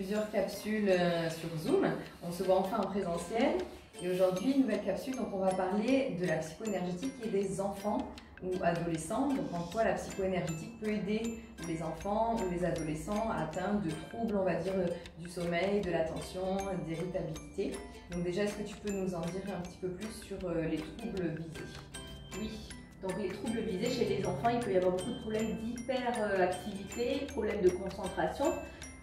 plusieurs capsules sur Zoom. On se voit enfin en présentiel. Et aujourd'hui, une nouvelle capsule, donc on va parler de la psycho-énergétique et des enfants ou adolescents. Donc en quoi la psycho-énergétique peut aider les enfants ou les adolescents à atteindre de troubles, on va dire, du sommeil, de l'attention, d'irritabilité. Donc déjà, est-ce que tu peux nous en dire un petit peu plus sur les troubles visés? Oui. Donc les troubles visés chez les enfants, il peut y avoir beaucoup de problèmes d'hyperactivité, problèmes de concentration,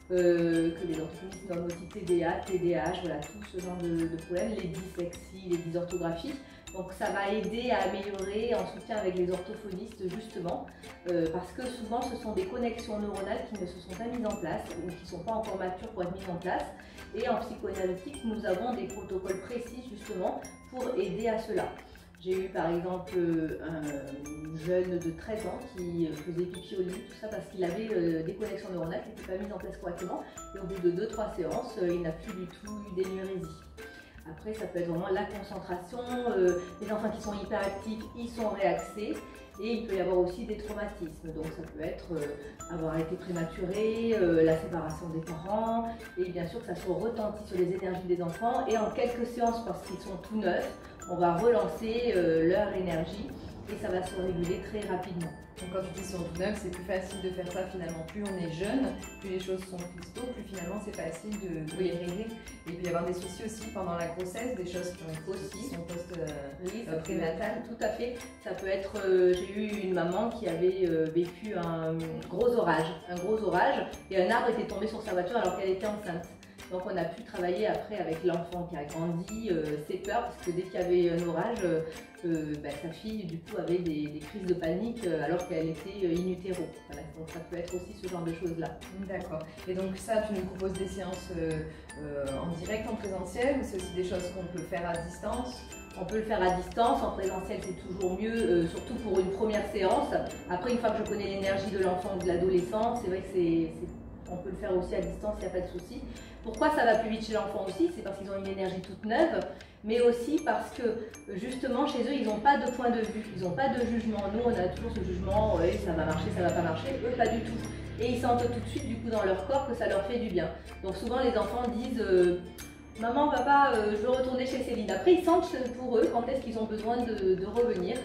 que les orthophonistes nomment aussi TDA, TDAH, voilà, tout ce genre de problèmes, les dyslexies, les dysorthographies. Donc ça va aider à améliorer en soutien avec les orthophonistes justement, parce que souvent ce sont des connexions neuronales qui ne se sont pas mises en place ou qui ne sont pas encore matures pour être mises en place. Et en psychoanalytique, nous avons des protocoles précis justement pour aider à cela. J'ai eu par exemple un jeune de 13 ans qui faisait pipi au lit, tout ça parce qu'il avait des connexions neuronales qui n'étaient pas mises en place correctement. Et au bout de 2-3 séances, il n'a plus du tout eu d'énurésie. Après, ça peut être vraiment la concentration, les enfants qui sont hyperactifs, ils sont réaxés. Et il peut y avoir aussi des traumatismes, donc ça peut être avoir été prématuré, la séparation des parents, et bien sûr que ça soit retenti sur les énergies des enfants. Et en quelques séances, parce qu'ils sont tout neufs, on va relancer leur énergie et ça va se réguler très rapidement. Donc quand tu dis sur tout neuf, c'est plus facile de faire ça finalement. Plus on est jeune, plus les choses sont cristaux, plus finalement c'est facile de les régler. Et il peut y avoir des soucis aussi pendant la grossesse, des choses qui ont aussi son post-prénatal. Tout à fait. Ça peut être, j'ai eu une maman qui avait vécu un gros orage et un arbre était tombé sur sa voiture alors qu'elle était enceinte. Donc on a pu travailler après avec l'enfant qui a grandi, ses peurs, parce que dès qu'il y avait un orage, sa fille du coup avait des crises de panique alors qu'elle était in utero. Voilà, donc ça peut être aussi ce genre de choses-là. D'accord. Et donc ça, tu nous proposes des séances en direct, en présentiel, ou c'est aussi des choses qu'on peut faire à distance? On peut le faire à distance, en présentiel c'est toujours mieux, surtout pour une première séance. Après, une fois que je connais l'énergie de l'enfant ou de l'adolescent, c'est vrai que on peut le faire aussi à distance, il n'y a pas de souci. Pourquoi ça va plus vite chez l'enfant aussi? C'est parce qu'ils ont une énergie toute neuve, mais aussi parce que justement chez eux, ils n'ont pas de point de vue, ils n'ont pas de jugement. Nous, on a toujours ce jugement, ouais, ça va marcher, ça va pas marcher, eux pas du tout. Et ils sentent tout de suite du coup dans leur corps que ça leur fait du bien. Donc souvent les enfants disent maman, papa, je veux retourner chez Céline. Après, ils sentent pour eux quand est-ce qu'ils ont besoin de revenir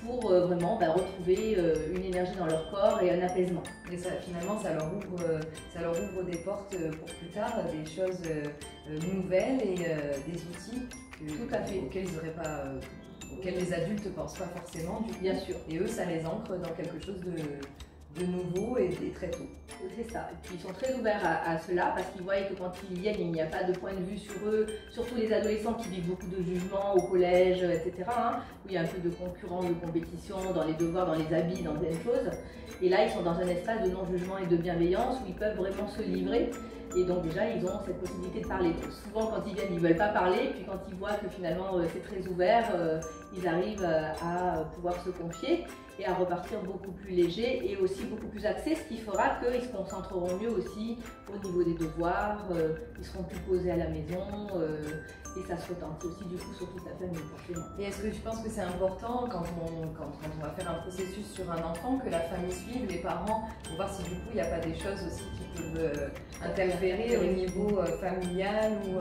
pour vraiment retrouver une énergie dans leur corps et un apaisement. Et ça, finalement, ça leur ouvre des portes pour plus tard, des choses nouvelles et des outils Tout à fait. auxquels les adultes ne pensent pas forcément. Bien sûr. Et eux, ça les ancre dans quelque chose de nouveau et très tôt. C'est ça. Et puis ils sont très ouverts à cela parce qu'ils voient que quand ils viennent, il n'y a pas de point de vue sur eux, surtout les adolescents qui vivent beaucoup de jugements au collège, etc. Où il y a un peu de concurrence, de compétition dans les devoirs, dans les habits, dans plein de choses. Et là, ils sont dans un espace de non-jugement et de bienveillance où ils peuvent vraiment se livrer. Et donc déjà, ils ont cette possibilité de parler. Donc, souvent, quand ils viennent, ils ne veulent pas parler. Et puis quand ils voient que finalement, c'est très ouvert, ils arrivent à pouvoir se confier et à repartir beaucoup plus léger et aussi beaucoup plus axés, ce qui fera qu'ils se concentreront mieux aussi au niveau des devoirs, ils seront plus posés à la maison et ça se retentit aussi du coup sur toute la famille forcément. Et est-ce que tu penses que c'est important quand on va faire un processus sur un enfant que la famille suive, les parents, pour voir si du coup il n'y a pas des choses aussi qui peuvent interférer au niveau familial ou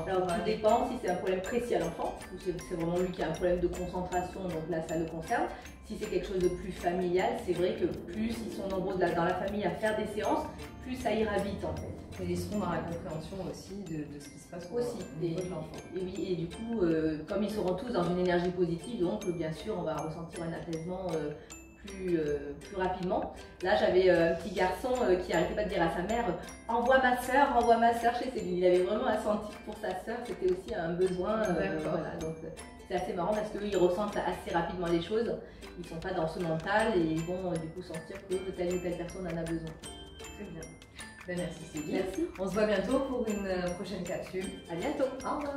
Alors tout dépend si c'est un problème précis à l'enfant, ou c'est vraiment lui qui a un problème de concentration, donc là ça le concerne. Si c'est quelque chose de plus familial, c'est vrai que plus ils sont nombreux dans la famille à faire des séances, plus ça ira vite en fait. Et ils seront dans la compréhension aussi de ce qui se passe aussi au niveau de l'enfant. Et oui, et du coup, comme ils seront tous dans une énergie positive, donc bien sûr on va ressentir un apaisement plus rapidement. Là j'avais un petit garçon qui n'arrêtait pas de dire à sa mère envoie ma soeur chez Céline. Il avait vraiment un senti pour sa soeur, c'était aussi un besoin. Voilà, donc c'est assez marrant parce qu'eux ils ressentent assez rapidement les choses, ils ne sont pas dans ce mental et ils vont du coup sentir que telle ou telle personne en a besoin. Très bien. Ben, merci Céline. Merci. On se voit bientôt pour une prochaine capsule. À bientôt. Au revoir.